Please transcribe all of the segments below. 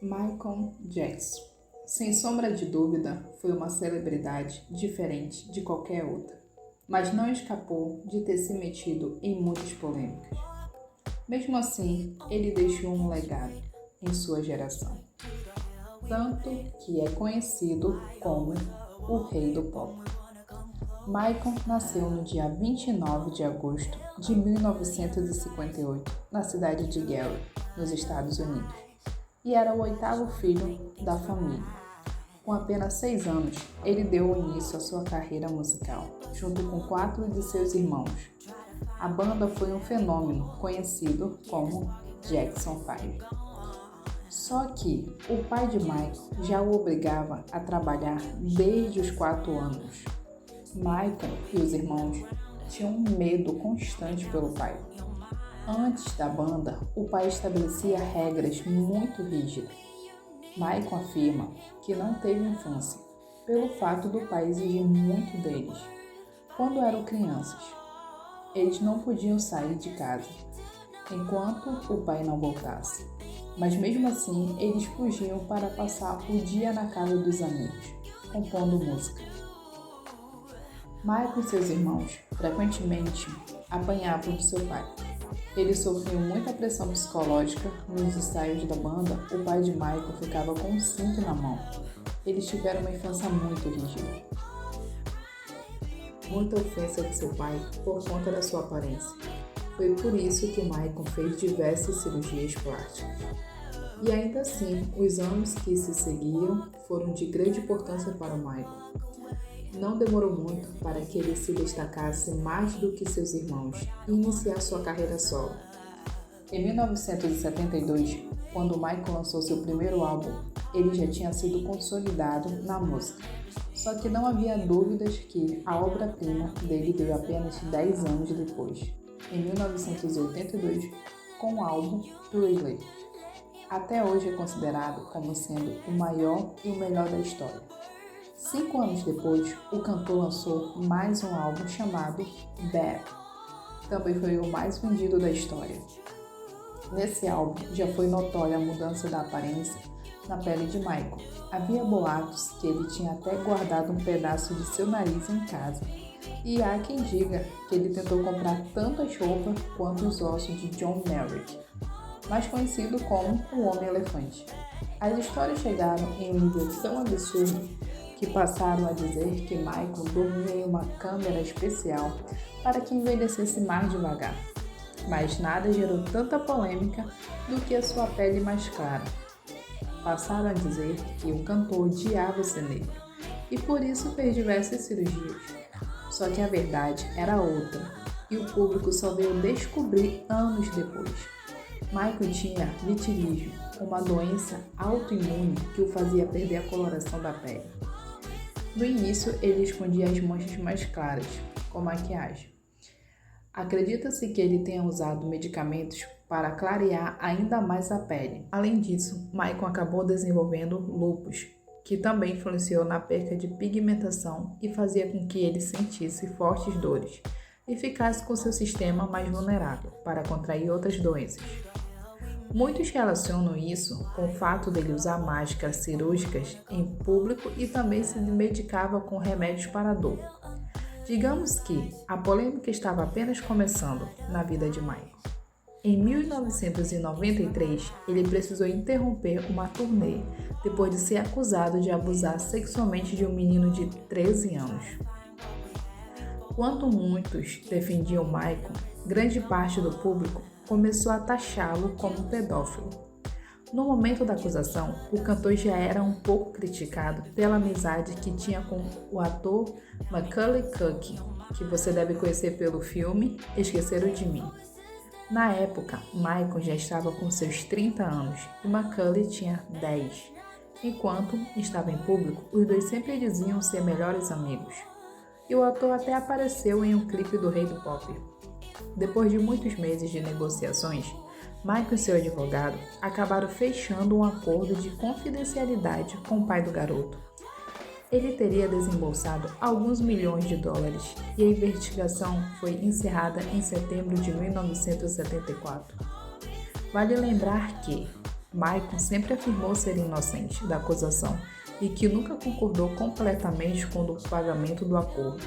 Michael Jackson, sem sombra de dúvida, foi uma celebridade diferente de qualquer outra, mas não escapou de ter se metido em muitas polêmicas. Mesmo assim, ele deixou um legado em sua geração, tanto que é conhecido como o Rei do Pop. Michael nasceu no dia 29 de agosto de 1958, na cidade de Gary, nos Estados Unidos, e era o oitavo filho da família. Com apenas 6 anos, ele deu início à sua carreira musical, junto com 4 de seus irmãos. A banda foi um fenômeno conhecido como Jackson 5. Só que o pai de Michael já o obrigava a trabalhar desde os 4 anos. Michael e os irmãos tinham um medo constante pelo pai. Antes da banda, o pai estabelecia regras muito rígidas. Michael afirma que não teve infância, pelo fato do pai exigir muito deles. Quando eram crianças, eles não podiam sair de casa enquanto o pai não voltasse. Mas mesmo assim, eles fugiam para passar o dia na casa dos amigos, compondo música. Michael e seus irmãos frequentemente apanhavam do seu pai. Eles sofriam muita pressão psicológica nos ensaios da banda. O pai de Michael ficava com um cinto na mão. Eles tiveram uma infância muito rígida. Muita ofensa de seu pai por conta da sua aparência. Foi por isso que Michael fez diversas cirurgias plásticas. E ainda assim, os anos que se seguiam foram de grande importância para o Michael. Não demorou muito para que ele se destacasse mais do que seus irmãos e iniciar sua carreira solo. Em 1972, quando Michael lançou seu primeiro álbum, ele já tinha sido consolidado na música. Só que não havia dúvidas que a obra-prima dele veio apenas 10 anos depois, em 1982, com o álbum Thriller. Até hoje é considerado como sendo o maior e o melhor da história. 5 anos depois, o cantor lançou mais um álbum chamado Bad. Também foi o mais vendido da história. Nesse álbum, já foi notória a mudança da aparência na pele de Michael. Havia boatos que ele tinha até guardado um pedaço de seu nariz em casa. E há quem diga que ele tentou comprar tantas roupas quanto os ossos de John Merrick, mais conhecido como o Homem-Elefante. As histórias chegaram em um nível tão absurdo que passaram a dizer que Michael dormia em uma câmera especial para que envelhecesse mais devagar. Mas nada gerou tanta polêmica do que a sua pele mais clara. Passaram a dizer que o cantor odiava ser negro e por isso fez diversas cirurgias. Só que a verdade era outra e o público só veio descobrir anos depois. Michael tinha vitiligo, uma doença autoimune que o fazia perder a coloração da pele. No início, ele escondia as manchas mais claras, com maquiagem. Acredita-se que ele tenha usado medicamentos para clarear ainda mais a pele. Além disso, Michael acabou desenvolvendo lúpus, que também influenciou na perda de pigmentação e fazia com que ele sentisse fortes dores e ficasse com seu sistema mais vulnerável para contrair outras doenças. Muitos relacionam isso com o fato dele usar máscaras cirúrgicas em público e também se medicava com remédios para dor. Digamos que a polêmica estava apenas começando na vida de Michael. Em 1993, ele precisou interromper uma turnê depois de ser acusado de abusar sexualmente de um menino de 13 anos. Enquanto muitos defendiam Michael, grande parte do público começou a taxá-lo como pedófilo. No momento da acusação, o cantor já era um pouco criticado pela amizade que tinha com o ator Macaulay Culkin, que você deve conhecer pelo filme Esqueceram de Mim. Na época, Michael já estava com seus 30 anos e Macaulay tinha 10. Enquanto estava em público, os dois sempre diziam ser melhores amigos. E o ator até apareceu em um clipe do Rei do Pop. Depois de muitos meses de negociações, Michael e seu advogado acabaram fechando um acordo de confidencialidade com o pai do garoto. Ele teria desembolsado alguns milhões de dólares e a investigação foi encerrada em setembro de 1974. Vale lembrar que, Michael sempre afirmou ser inocente da acusação e que nunca concordou completamente com o pagamento do acordo.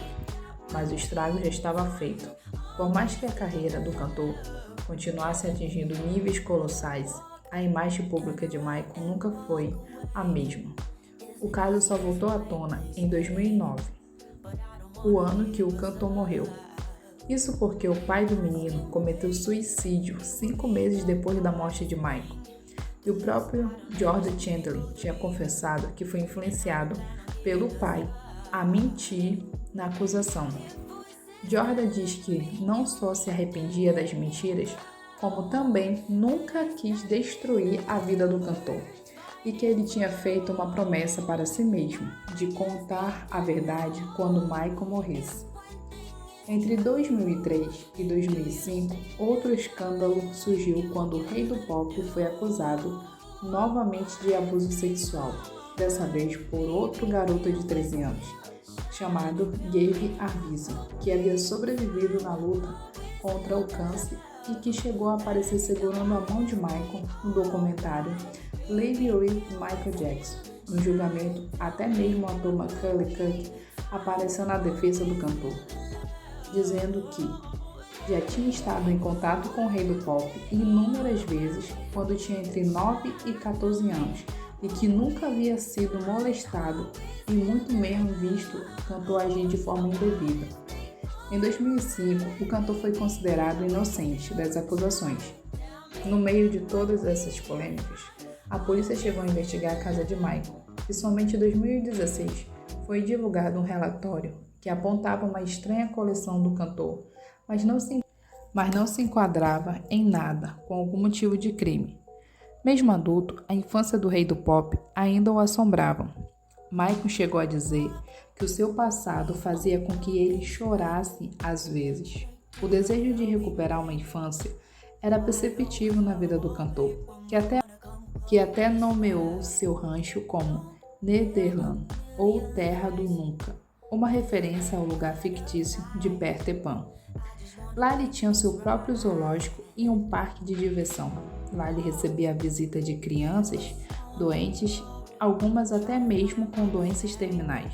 Mas o estrago já estava feito. Por mais que a carreira do cantor continuasse atingindo níveis colossais, a imagem pública de Michael nunca foi a mesma. O caso só voltou à tona em 2009, o ano que o cantor morreu. Isso porque o pai do menino cometeu suicídio 5 meses depois da morte de Michael. E o próprio Jordan Chandler tinha confessado que foi influenciado pelo pai a mentir na acusação. Jordan diz que não só se arrependia das mentiras, como também nunca quis destruir a vida do cantor, e que ele tinha feito uma promessa para si mesmo, de contar a verdade quando Michael morresse. Entre 2003 e 2005, outro escândalo surgiu quando o rei do pop foi acusado novamente de abuso sexual, dessa vez por outro garoto de 13 anos, chamado Gabe Arvizo, que havia sobrevivido na luta contra o câncer e que chegou a aparecer segurando a mão de Michael no documentário Live with Michael Jackson. No julgamento, até mesmo o ator Macaulay Culkin apareceu na defesa do cantor, dizendo que já tinha estado em contato com o rei do pop inúmeras vezes quando tinha entre 9 e 14 anos e que nunca havia sido molestado e muito menos visto o cantor agir de forma indevida. Em 2005, o cantor foi considerado inocente das acusações. No meio de todas essas polêmicas, a polícia chegou a investigar a casa de Michael e somente em 2016 foi divulgado um relatório que apontava uma estranha coleção do cantor, mas não se enquadrava em nada com algum motivo de crime. Mesmo adulto, a infância do rei do pop ainda o assombrava. Michael chegou a dizer que o seu passado fazia com que ele chorasse às vezes. O desejo de recuperar uma infância era perceptível na vida do cantor, que até nomeou seu rancho como Netherland, ou Terra do Nunca, uma referência ao lugar fictício de Peter Pan. Lá ele tinha o seu próprio zoológico e um parque de diversão. Lá ele recebia a visita de crianças doentes, algumas até mesmo com doenças terminais.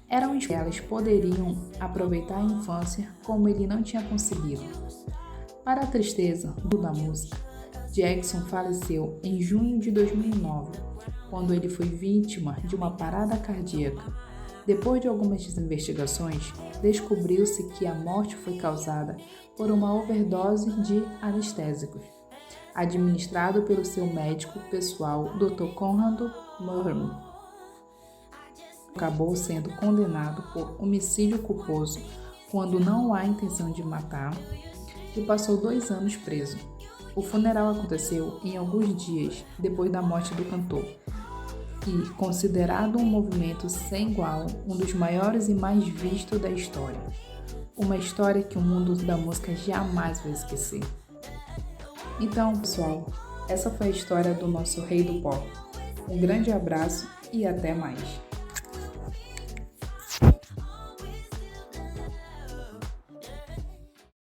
Eram que elas poderiam aproveitar a infância como ele não tinha conseguido. Para a tristeza da música, Jackson faleceu em junho de 2009, quando ele foi vítima de uma parada cardíaca. Depois de algumas investigações, descobriu-se que a morte foi causada por uma overdose de anestésicos, administrado pelo seu médico pessoal, Dr. Conrado Murray. Acabou sendo condenado por homicídio culposo quando não há intenção de matar e passou 2 anos preso. O funeral aconteceu em alguns dias depois da morte do cantor e considerado um movimento sem igual, um dos maiores e mais vistos da história. Uma história que o mundo da música jamais vai esquecer. Então, pessoal, essa foi a história do nosso rei do pop. Um grande abraço e até mais!